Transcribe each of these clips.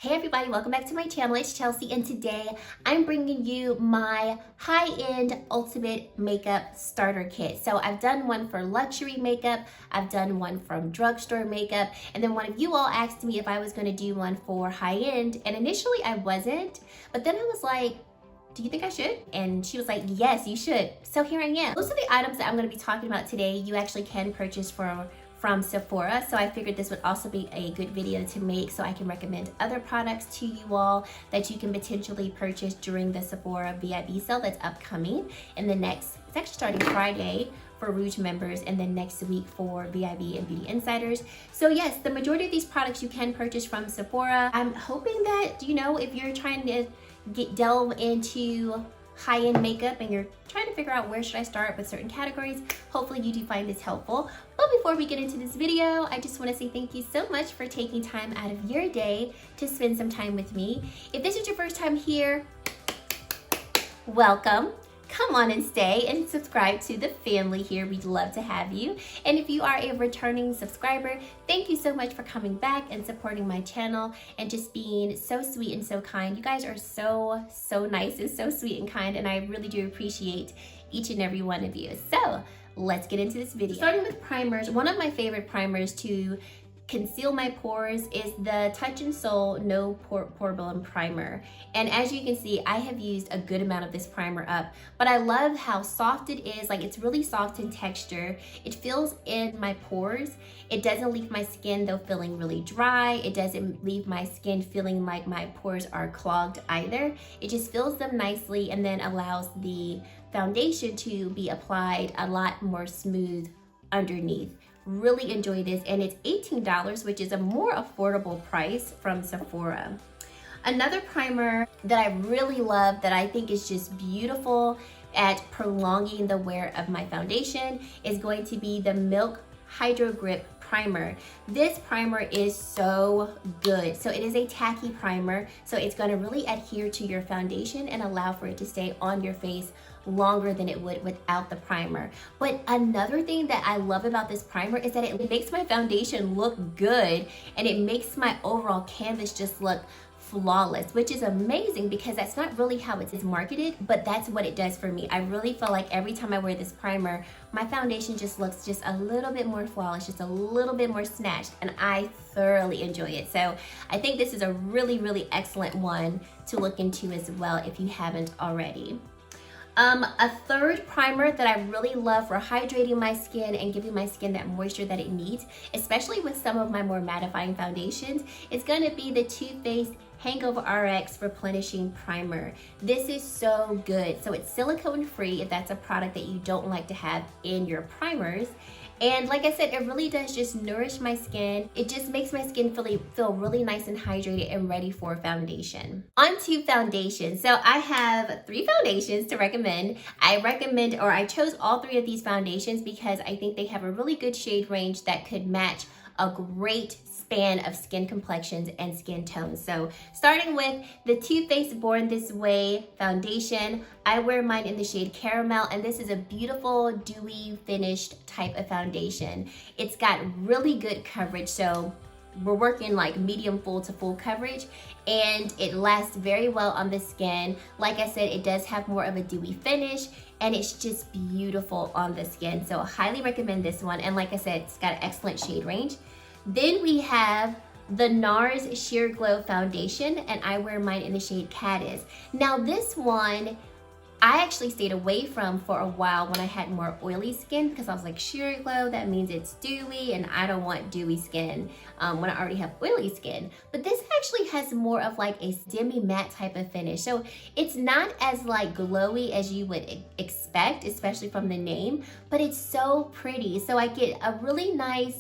Hey everybody, welcome back to my channel. It's Chelsea, and today I'm bringing you my high-end ultimate makeup starter kit. So I've done one for luxury makeup, I've done one from drugstore makeup, and then one of you all asked me if I was going to do one for high-end, and initially I wasn't, but then I was like, do you think I should? And she was like, yes, you should. So here I am. Most of the items that I'm going to be talking about today, you actually can purchase from Sephora, so I figured this would also be a good video to make so I can recommend other products to you all that you can potentially purchase during the Sephora VIB sale that's upcoming in the next, it's actually starting Friday for Rouge members and then next week for VIB and Beauty Insiders. So yes, the majority of these products you can purchase from Sephora. I'm hoping that, you know, if you're trying to delve into high-end makeup and you're trying to figure out where should I start with certain categories, hopefully you do find this helpful. But before we get into this video, I just want to say thank you so much for taking time out of your day to spend some time with me. If this is your first time here, welcome. Come on and stay and subscribe to the family here. We'd love to have you. And if you are a returning subscriber, thank you so much for coming back and supporting my channel and just being so sweet and so kind. You guys are so nice and so sweet and kind, and I really do appreciate each and every one of you. So let's get into this video. Starting with primers, one of my favorite primers to conceal my pores is the Touch in Sol No Porebolem Primer. And as you can see, I have used a good amount of this primer up, but I love how soft it is. Like, it's really soft in texture. It fills in my pores. It doesn't leave my skin though feeling really dry. It doesn't leave my skin feeling like my pores are clogged either. It just fills them nicely and then allows the foundation to be applied a lot more smooth underneath. Really enjoy this, and it's $18, which is a more affordable price from Sephora. Another primer that I really love that I think is just beautiful at prolonging the wear of my foundation is going to be the Milk Hydro Grip Primer. This primer is so good. So it is a tacky primer, so it's going to really adhere to your foundation and allow for it to stay on your face longer than it would without the primer. But another thing that I love about this primer is that it makes my foundation look good, and it makes my overall canvas just look flawless, which is amazing because that's not really how it's marketed, but that's what it does for me. I really feel like every time I wear this primer, my foundation just looks just a little bit more flawless, just a little bit more snatched, and I thoroughly enjoy it. So I think this is a really excellent one to look into as well if you haven't already. A third primer that I really love for hydrating my skin and giving my skin that moisture that it needs, especially with some of my more mattifying foundations, is going to be the Too Faced Hangover RXReplenishing Primer. This is so good. So it's silicone free if that's a product that you don't like to have in your primers. And like I said, it really does just nourish my skin. It just makes my skin feel really nice and hydrated and ready for foundation. On to foundation. So I have 3 foundations to recommend. I chose all 3 of these foundations because I think they have a really good shade range that could match a great span of skin complexions and skin tones. So starting with the Too Faced Born This Way foundation, I wear mine in the shade Caramel, and this is a beautiful dewy finished type of foundation. It's got really good coverage, so we're working like medium full to full coverage, and it lasts very well on the skin. Like I said, it does have more of a dewy finish, and it's just beautiful on the skin. So I highly recommend this one, and like I said, it's got an excellent shade range. Then we have the NARS Sheer Glow Foundation, and I wear mine in the shade Caddis. Now this one, I actually stayed away from for a while when I had more oily skin because I was like, sheer glow, that means it's dewy, and I don't want dewy skin when I already have oily skin. But this actually has more of like a demi-matte type of finish. So it's not as like glowy as you would expect, especially from the name, but it's so pretty. So I get a really nice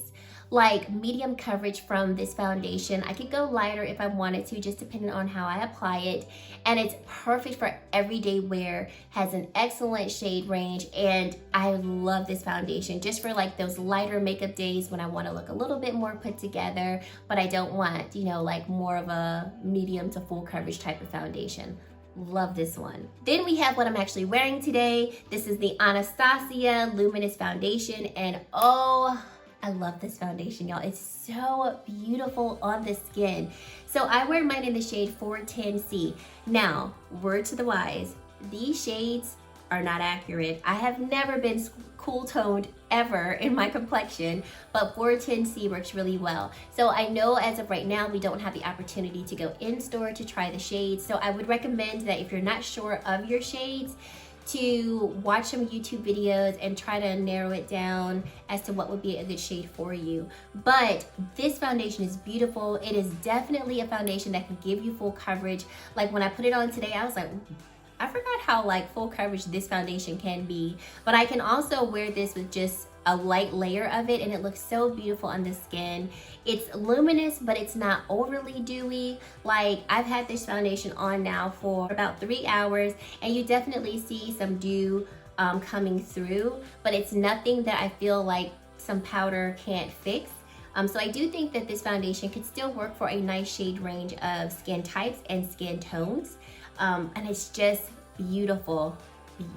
like medium coverage from this foundation. I could go lighter if I wanted to, just depending on how I apply it. And it's perfect for everyday wear, has an excellent shade range, and I love this foundation just for like those lighter makeup days when I want to look a little bit more put together, but I don't want, you know, like more of a medium to full coverage type of foundation. Love this one. Then we have what I'm actually wearing today. This is the Anastacio Luminous Foundation, and oh I love this foundation, y'all. It's so beautiful on the skin. So I wear mine in the shade 410C. Now, word to the wise, these shades are not accurate. I have never been cool toned ever in my complexion, but 410C works really well. So I know as of right now, we don't have the opportunity to go in store to try the shades. So I would recommend that if you're not sure of your shades, to watch some YouTube videos and try to narrow it down as to what would be a good shade for you. But this foundation is beautiful. It is definitely a foundation that can give you full coverage. Like when I put it on today, I was like, I forgot how like full coverage this foundation can be. But I can also wear this with just a light layer of it and it looks so beautiful on the skin. It's luminous, but it's not overly dewy. Like I've had this foundation on now for about 3 hours and you definitely see some dew coming through, but it's nothing that I feel like some powder can't fix. So I do think that this foundation could still work for a nice shade range of skin types and skin tones. And it's just beautiful,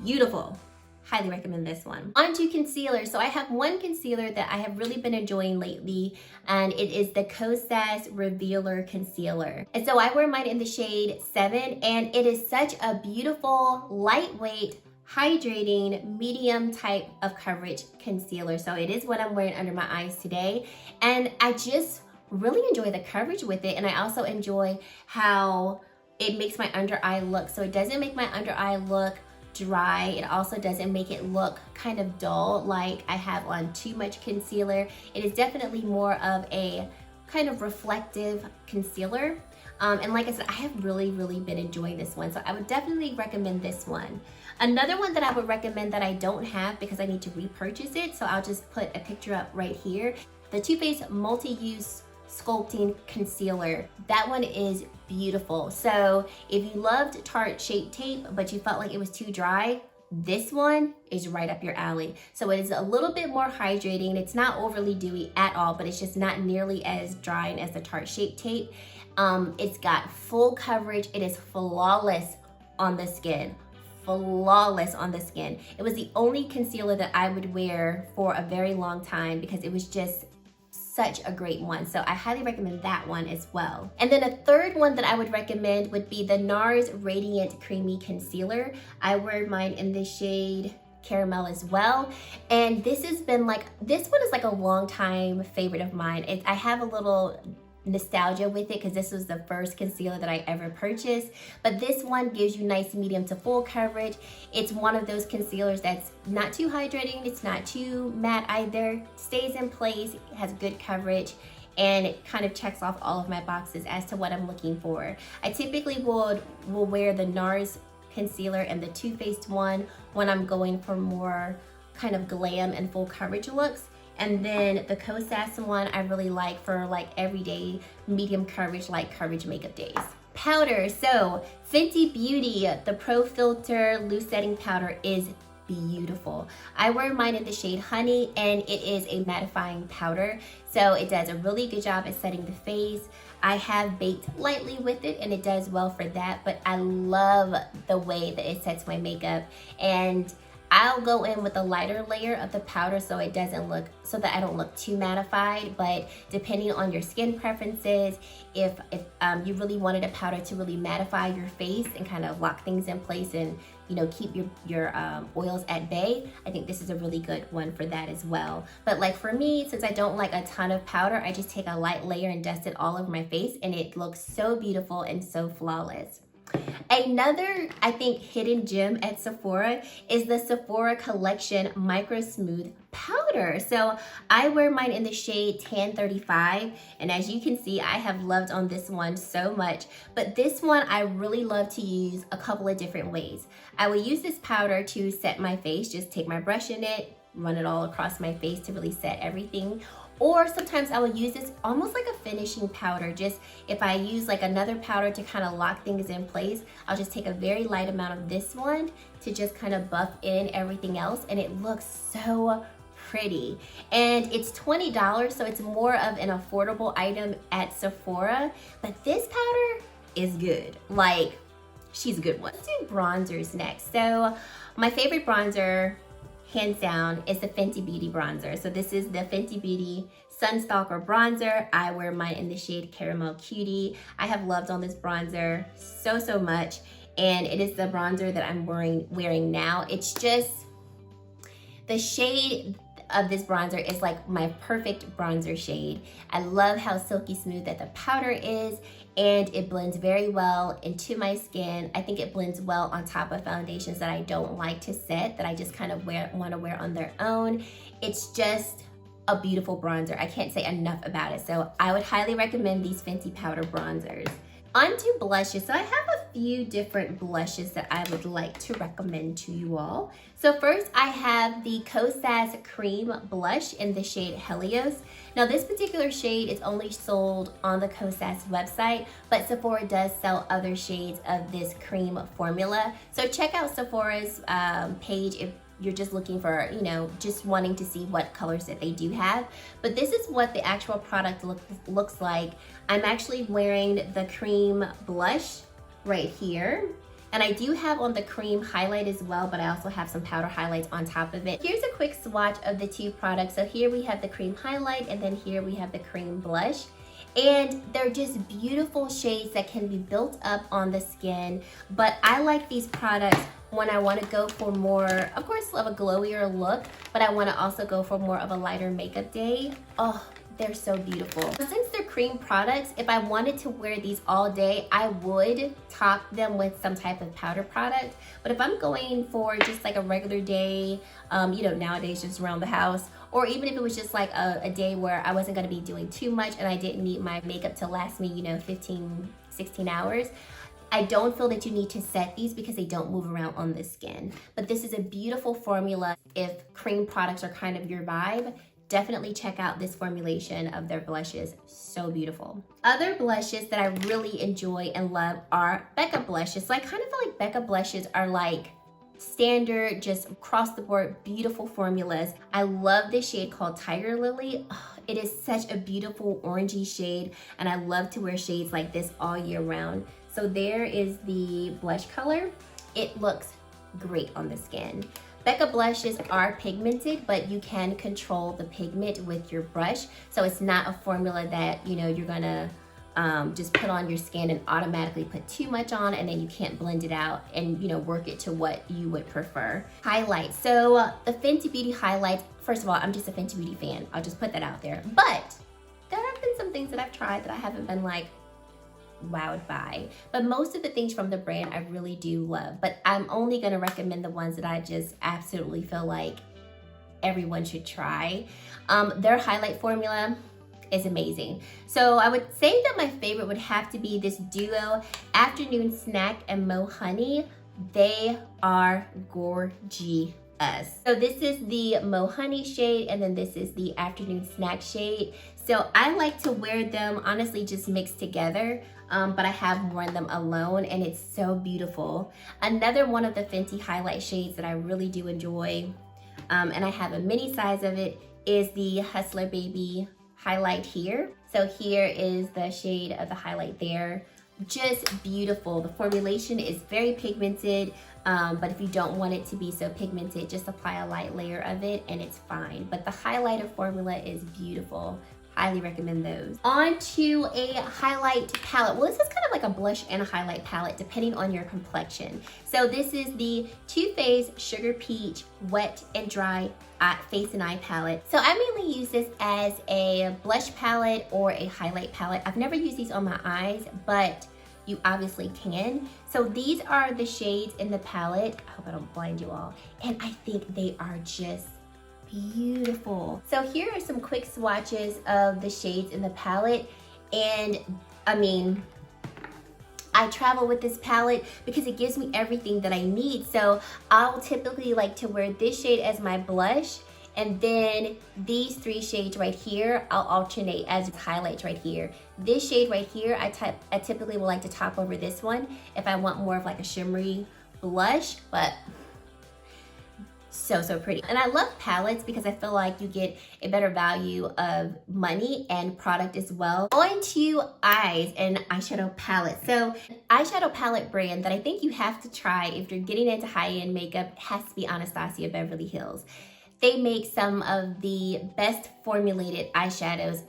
beautiful. Highly recommend this one. On to concealer. So I have one concealer that I have really been enjoying lately, and it is the Kosas Revealer Concealer. And so I wear mine in the shade 7, and it is such a beautiful, lightweight, hydrating, medium type of coverage concealer. So it is what I'm wearing under my eyes today. And I just really enjoy the coverage with it. And I also enjoy how it makes my under eye look. So it doesn't make my under eye look dry. It also doesn't make it look kind of dull like I have on too much concealer. It is definitely more of a kind of reflective concealer. And like I said, I have really been enjoying this one. So I would definitely recommend this one. Another one that I would recommend that I don't have because I need to repurchase it, so I'll just put a picture up right here. The Too Faced Multi-Use Sculpting Concealer. That one is beautiful. So if you loved Tarte Shape Tape, but you felt like it was too dry, this one is right up your alley. So it is a little bit more hydrating. It's not overly dewy at all, but it's just not nearly as drying as the Tarte Shape Tape. It's got full coverage. It is flawless on the skin. Flawless on the skin. It was the only concealer that I would wear for a very long time because it was just such a great one. So I highly recommend that one as well. And then a third one that I would recommend would be the NARS Radiant Creamy Concealer. I wear mine in the shade Caramel as well. And this has been like, this one is like a long time favorite of mine. I have a little nostalgia with it because this was the first concealer that I ever purchased, but this one gives you nice medium to full coverage. It's one of those concealers that's not too hydrating, it's not too matte either, stays in place, has good coverage, and it kind of checks off all of my boxes as to what I'm looking for. I typically will wear the NARS concealer and the Too Faced one when I'm going for more kind of glam and full coverage looks. And then the Kosas one I really like for like everyday medium coverage, light coverage makeup days. Powder. So Fenty Beauty, the Pro Filter Loose Setting Powder is beautiful. I wear mine in the shade Honey, and it is a mattifying powder. So it does a really good job at setting the face. I have baked lightly with it and it does well for that, but I love the way that it sets my makeup. And I'll go in with a lighter layer of the powder so it doesn't look, so that I don't look too mattified, but depending on your skin preferences, if you really wanted a powder to really mattify your face and kind of lock things in place and, you know, keep your oils at bay, I think this is a really good one for that as well. But like for me, since I don't like a ton of powder, I just take a light layer and dust it all over my face and it looks so beautiful and so flawless. Another, I think, hidden gem at Sephora is the Sephora Collection MicroSmooth powder. So I wear mine in the shade Tan 35, and as you can see, I have loved on this one so much. But this one I really love to use a couple of different ways. I will use this powder to set my face, just take my brush in it, run it all across my face to really set everything. Or sometimes I will use this almost like a finishing powder. Just if I use like another powder to kind of lock things in place, I'll just take a very light amount of this one to just kind of buff in everything else, and it looks so pretty. And it's $20, so it's more of an affordable item at Sephora, but this powder is good. Like, she's a good one. Let's do bronzers next. So my favorite bronzer, hands down, is the Fenty Beauty bronzer. So this is the Fenty Beauty Sunstalker bronzer. I wear mine in the shade Caramel Cutie. I have loved on this bronzer so much, and it is the bronzer that I'm wearing now. It's just, the shade of this bronzer is like my perfect bronzer shade. I love how silky smooth that the powder is, and it blends very well into my skin. I think it blends well on top of foundations that I don't like to set, that I just kind of want to wear on their own. It's just a beautiful bronzer. I can't say enough about it. So I would highly recommend these Fenty powder bronzers. On to blushes. So I have a few different blushes that I would like to recommend to you all. So first I have the Kosas Cream Blush in the shade Helios. Now this particular shade is only sold on the Kosas website, but Sephora does sell other shades of this cream formula. So check out Sephora's page if you're just looking for, you know, just wanting to see what colors that they do have. But this is what the actual product looks like. I'm actually wearing the cream blush right here. And I do have on the cream highlight as well, but I also have some powder highlights on top of it. Here's a quick swatch of the two products. So here we have the cream highlight, and then here we have the cream blush. And they're just beautiful shades that can be built up on the skin. But I like these products when I want to go for more, of course, of a glowier look, but I want to also go for more of a lighter makeup day. Oh, they're so beautiful. Since they're cream products, if I wanted to wear these all day, I would top them with some type of powder product. But if I'm going for just like a regular day, you know, nowadays just around the house, or even if it was just like a day where I wasn't going to be doing too much and I didn't need my makeup to last me, you know, 15, 16 hours, I don't feel that you need to set these because they don't move around on the skin. But this is a beautiful formula. If cream products are kind of your vibe, definitely check out this formulation of their blushes. So beautiful. Other blushes that I really enjoy and love are Becca blushes. So I kind of feel like Becca blushes are like standard, just across the board, beautiful formulas. I love this shade called Tiger Lily. Oh, it is such a beautiful orangey shade, and I love to wear shades like this all year round. So there is the blush color. It looks great on the skin. Becca blushes are pigmented, but you can control the pigment with your brush. So it's not a formula that, you know, you're gonna just put on your skin and automatically put too much on, and then you can't blend it out and, you know, work it to what you would prefer. Highlights. So the Fenty Beauty highlights, first of all, I'm just a Fenty Beauty fan. I'll just put that out there. But there have been some things that I've tried that I haven't been like wowed by, but most of the things from the brand I really do love. But I'm only going to recommend the ones that I just absolutely feel like everyone should try. Their highlight formula is amazing. So I would say that my favorite would have to be this duo, Afternoon Snack and Mo Honey. They are gorgeous. So this is the Mo Honey shade, and then this is the Afternoon Snack shade. So I like to wear them honestly just mixed together, but I have worn them alone, and it's so beautiful. Another one of the Fenty highlight shades that I really do enjoy, and I have a mini size of it, is the Hustler Baby highlight here. So here is the shade of the highlight there. Just beautiful. The formulation is very pigmented, but if you don't want it to be so pigmented, just apply a light layer of it and it's fine. But the highlighter formula is beautiful. Highly recommend those. On to a highlight palette. Well, this is kind of like a blush and a highlight palette depending on your complexion. So this is the Too Faced Sugar Peach Wet and Dry Face and Eye Palette. So I mainly use this as a blush palette or a highlight palette. I've never used these on my eyes, but you obviously can. So these are the shades in the palette. I hope I don't blind you all. And I think they are just beautiful. So here are some quick swatches of the shades in the palette. And I mean, I travel with this palette because it gives me everything that I need. So I'll typically like to wear this shade as my blush, and then these three shades right here, I'll alternate as highlights right here. This shade right here, I typically will like to top over this one if I want more of like a shimmery blush, but so pretty. And I love palettes because I feel like you get a better value of money and product as well. On to eyes and eyeshadow palette. So eyeshadow palette brand that I think you have to try if you're getting into high-end makeup has to be Anastacio Beverly Hills. They make some of the best formulated eyeshadows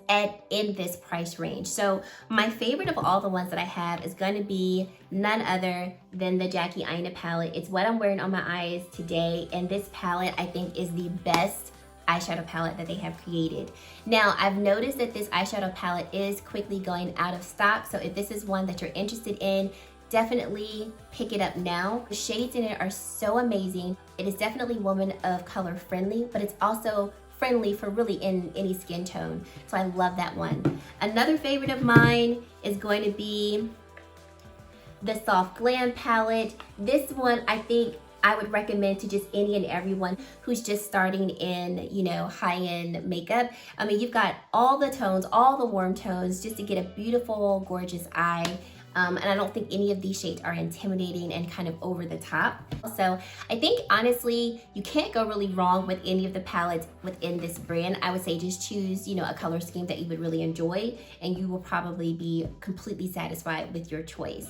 in this price range. So my favorite of all the ones that I have is going to be none other than the Jackie Aina palette. It's what I'm wearing on my eyes today, and this palette I think is the best eyeshadow palette that they have created. Now, I've noticed that this eyeshadow palette is quickly going out of stock, so if this is one that you're interested in, definitely pick it up now. The shades in it are so amazing. It is definitely woman of color friendly, but it's also friendly for really in any skin tone. So I love that one. Another favorite of mine is going to be the Soft Glam palette. This one I think I would recommend to just any and everyone who's just starting in, you know, high-end makeup. I mean, you've got all the tones, all the warm tones, just to get a beautiful, gorgeous eye. And I don't think any of these shades are intimidating and kind of over the top. So I think honestly, you can't go really wrong with any of the palettes within this brand. I would say just choose, you know, a color scheme that you would really enjoy, and you will probably be completely satisfied with your choice.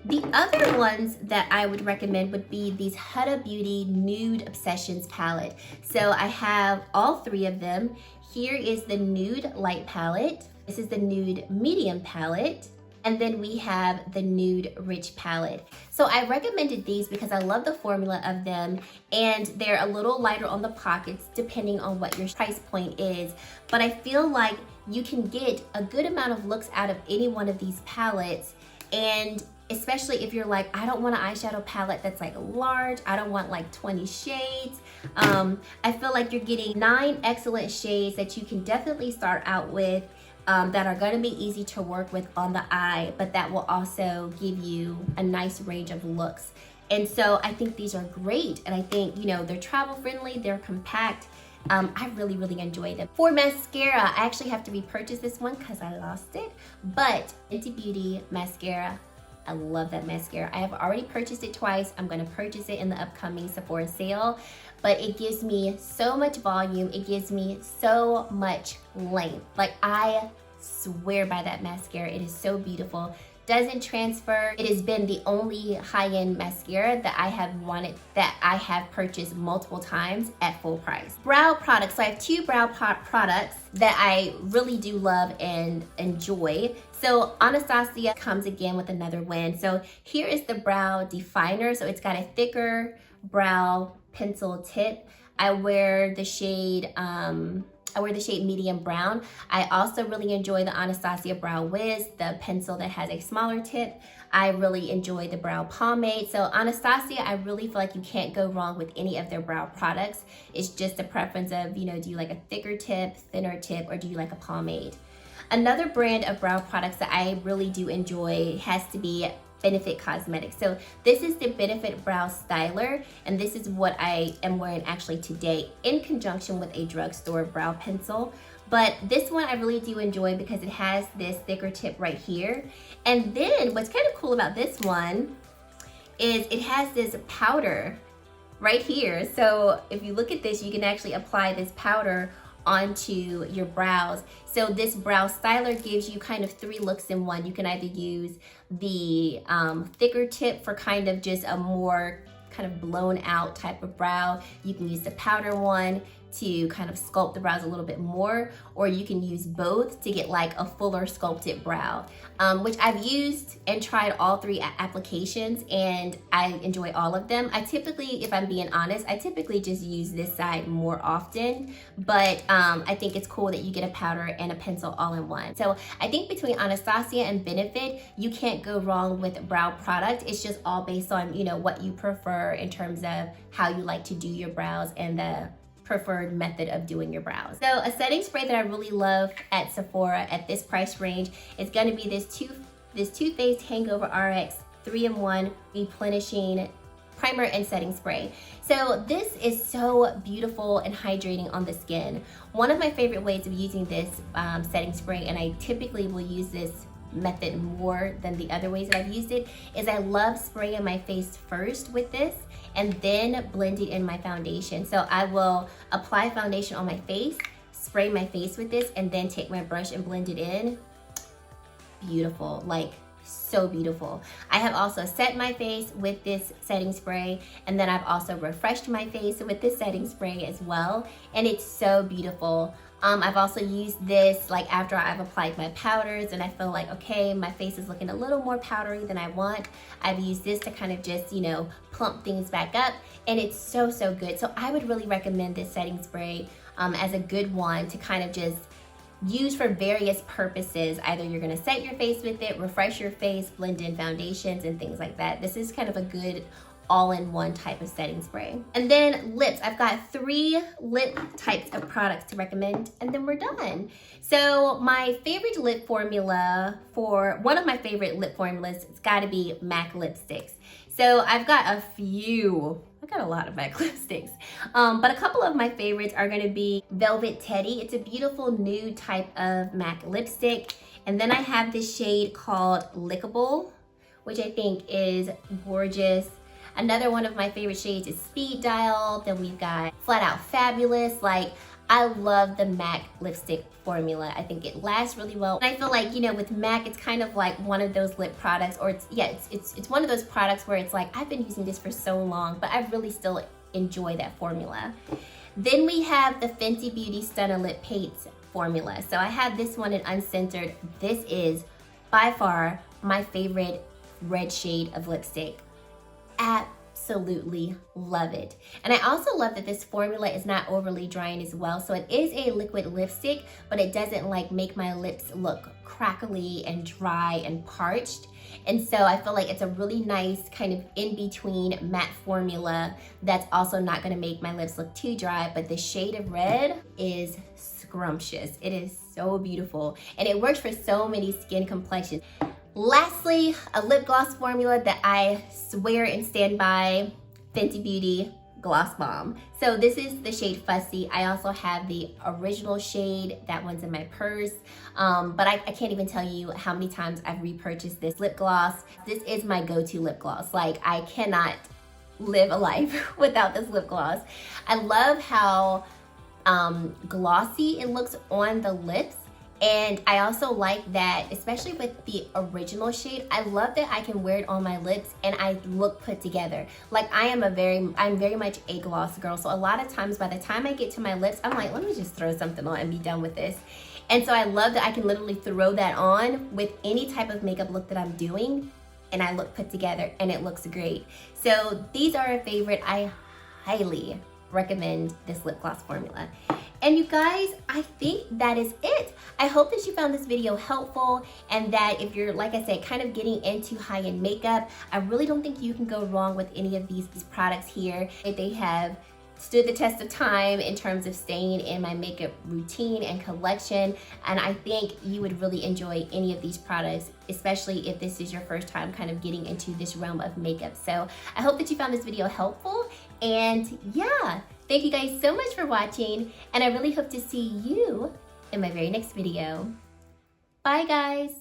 The other ones that I would recommend would be these Hutta Beauty Nude Obsessions palette. So I have all three of them. Here is the Nude Light palette. This is the Nude Medium palette. And then we have the Nude Rich palette. So I recommended these because I love the formula of them, and they're a little lighter on the pockets depending on what your price point is. But I feel like you can get a good amount of looks out of any one of these palettes, and especially if you're like, I don't want an eyeshadow palette that's like large, I don't want like 20 shades. I feel like you're getting 9 excellent shades that you can definitely start out with, that are going to be easy to work with on the eye, but that will also give you a nice range of looks. And so I think these are great, and I think, you know, they're travel friendly, they're compact. I really enjoy them. For mascara, I actually have to repurchase this one because I lost it, but Fenty Beauty mascara, I love that mascara. I have already purchased it twice. I'm going to purchase it in the upcoming Sephora sale, but it gives me so much volume. It gives me so much length. Like, I swear by that mascara. It is so beautiful. Doesn't transfer. It has been the only high-end mascara that I have wanted, that I have purchased multiple times at full price. Brow products. So I have 2 brow products that I really do love and enjoy. So Anastacio comes again with another win. So here is the brow definer. So it's got a thicker brow pencil tip. I wear the shade medium brown. I also really enjoy the Anastacio Brow Wiz, the pencil that has a smaller tip. I really enjoy the brow pomade. So Anastacio, I really feel like you can't go wrong with any of their brow products. It's just a preference of, you know, do you like a thicker tip, thinner tip, or do you like a pomade? Another brand of brow products that I really do enjoy has to be Benefit Cosmetics. So this is the Benefit Brow Styler, and this is what I am wearing actually today in conjunction with a drugstore brow pencil. But this one I really do enjoy because it has this thicker tip right here. And then what's kind of cool about this one is it has this powder right here. So if you look at this, you can actually apply this powder onto your brows. So this brow styler gives you kind of 3 looks in one. You can either use the thicker tip for kind of just a more kind of blown out type of brow. You can use the powder one to kind of sculpt the brows a little bit more, or you can use both to get like a fuller sculpted brow, which I've used and tried all 3 applications, and I enjoy all of them. I typically, if I'm being honest, I typically just use this side more often, but I think it's cool that you get a powder and a pencil all in one. So I think between Anastacio and Benefit, you can't go wrong with brow product. It's just all based on, you know, what you prefer in terms of how you like to do your brows and the preferred method of doing your brows. So a setting spray that I really love at Sephora at this price range is going to be this Too Faced Hangover RX 3-in-1 Replenishing Primer and Setting Spray. So this is so beautiful and hydrating on the skin. One of my favorite ways of using this setting spray, and I typically will use this method more than the other ways that I've used it is I love spraying my face first with this and then blend it in my foundation. So I will apply foundation on my face, spray my face with this, and then take my brush and blend it in. Beautiful, like so beautiful. I have also set my face with this setting spray, and then I've also refreshed my face with this setting spray as well, and it's so beautiful. I've also used this like after I've applied my powders and I feel like, okay, my face is looking a little more powdery than I want. I've used this to kind of just, you know, plump things back up, and it's so, so good. So I would really recommend this setting spray as a good one to kind of just use for various purposes. Either you're gonna set your face with it, refresh your face, blend in foundations and things like that. This is kind of a good all-in-one type of setting spray. And then lips. I've got 3 lip types of products to recommend, and then we're done. So my favorite lip formula for, one of my favorite lip formulas, it's gotta be MAC lipsticks. So I've got a lot of MAC lipsticks, but a couple of my favorites are gonna be Velvet Teddy. It's a beautiful nude type of MAC lipstick. And then I have this shade called Lickable, which I think is gorgeous. Another one of my favorite shades is Speed Dial. Then we've got Flat Out Fabulous. Like, I love the MAC lipstick formula. I think it lasts really well. And I feel like, you know, with MAC, it's kind of like one of those lip products, or it's one of those products where it's like, I've been using this for so long, but I really still enjoy that formula. Then we have the Fenty Beauty Stunner Lip Paints formula. So I have this one in Uncensored. This is by far my favorite red shade of lipstick. Absolutely love it. And I also love that this formula is not overly drying as well. So it is a liquid lipstick, but it doesn't like make my lips look crackly and dry and parched. And so I feel like it's a really nice kind of in-between matte formula that's also not gonna make my lips look too dry, but the shade of red is scrumptious. It is so beautiful, and it works for so many skin complexions. Lastly, a lip gloss formula that I swear and stand by, Fenty Beauty Gloss Bomb. So this is the shade Fussy. I also have the original shade. That one's in my purse. But I can't even tell you how many times I've repurchased this lip gloss. This is my go-to lip gloss. Like, I cannot live a life without this lip gloss. I love how glossy it looks on the lips. And I also like that, especially with the original shade, I love that I can wear it on my lips and I look put together. Like, I'm very much a gloss girl. So a lot of times by the time I get to my lips, I'm like, let me just throw something on and be done with this. And so I love that I can literally throw that on with any type of makeup look that I'm doing, and I look put together and it looks great. So these are a favorite. I highly recommend this lip gloss formula. And you guys, I think that is it. I hope that you found this video helpful, and that if you're, like I said, kind of getting into high-end makeup, I really don't think you can go wrong with any of these products here. They have stood the test of time in terms of staying in my makeup routine and collection, and I think you would really enjoy any of these products, especially if this is your first time kind of getting into this realm of makeup. So I hope that you found this video helpful, and yeah, thank you guys so much for watching, and I really hope to see you in my very next video. Bye guys!